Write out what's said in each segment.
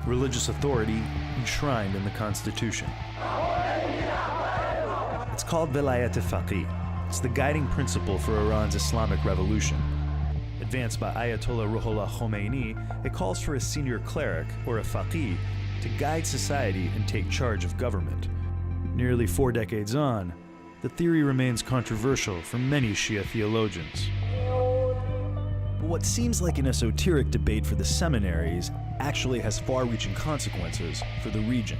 religious authority enshrined in the constitution. It's called Velayat al-Faqih. It's the guiding principle for Iran's Islamic revolution. Advanced by Ayatollah Ruhollah Khomeini, it calls for a senior cleric, or a faqih, to guide society and take charge of government. Nearly 4 decades on, the theory remains controversial for many Shia theologians. But what seems like an esoteric debate for the seminaries actually has far-reaching consequences for the region.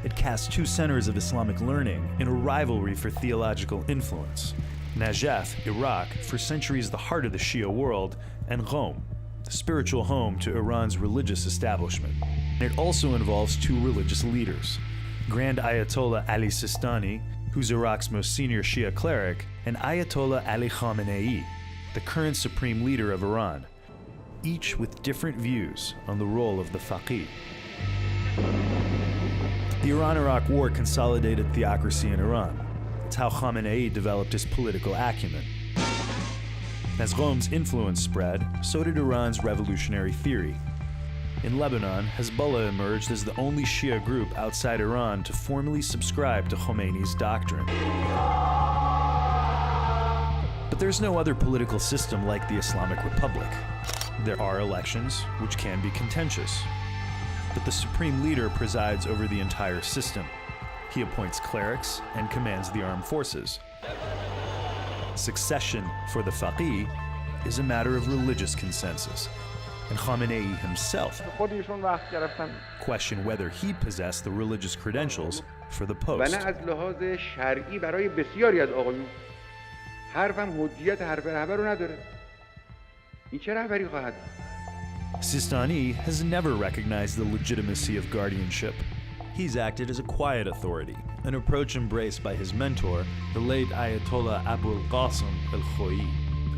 It casts 2 centers of Islamic learning in a rivalry for theological influence. Najaf, Iraq, for centuries the heart of the Shia world, and Qom, the spiritual home to Iran's religious establishment. And it also involves 2 religious leaders, Grand Ayatollah Ali Sistani, who's Iraq's most senior Shia cleric, and Ayatollah Ali Khamenei, the current supreme leader of Iran, each with different views on the role of the faqih. The Iran-Iraq War consolidated theocracy in Iran. It's how Khamenei developed his political acumen. As Qom's influence spread, so did Iran's revolutionary theory. In Lebanon, Hezbollah emerged as the only Shia group outside Iran to formally subscribe to Khomeini's doctrine. But there's no other political system like the Islamic Republic. There are elections, which can be contentious. But the supreme leader presides over the entire system. He appoints clerics and commands the armed forces. Succession for the faqih is a matter of religious consensus, and Khamenei himself questioned whether he possessed the religious credentials for the post. Sistani has never recognized the legitimacy of guardianship. He's acted as a quiet authority, an approach embraced by his mentor, the late Ayatollah Abul Qasim al-Khoei,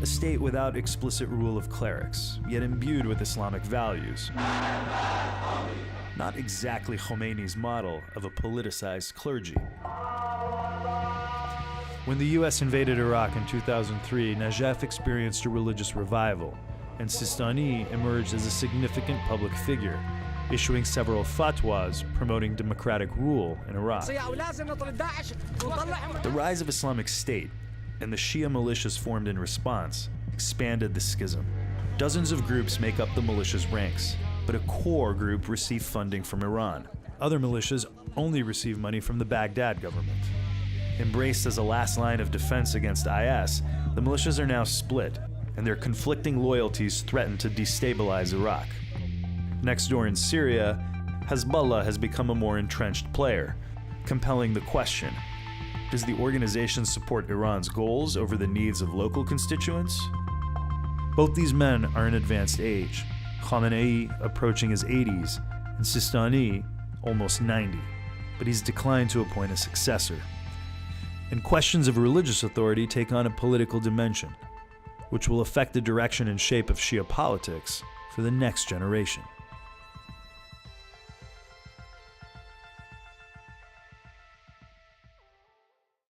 a state without explicit rule of clerics, yet imbued with Islamic values. Not exactly Khomeini's model of a politicized clergy. When the US invaded Iraq in 2003, Najaf experienced a religious revival, and Sistani emerged as a significant public figure, issuing several fatwas promoting democratic rule in Iraq. The rise of Islamic State and the Shia militias formed in response expanded the schism. Dozens of groups make up the militia's ranks, but a core group receive funding from Iran. Other militias only receive money from the Baghdad government. Embraced as a last line of defense against IS, the militias are now split, and their conflicting loyalties threaten to destabilize Iraq. Next door in Syria, Hezbollah has become a more entrenched player, compelling the question: does the organization support Iran's goals over the needs of local constituents? Both these men are in advanced age, Khamenei approaching his 80s, and Sistani almost 90, but he's declined to appoint a successor. And questions of religious authority take on a political dimension, which will affect the direction and shape of Shia politics for the next generation.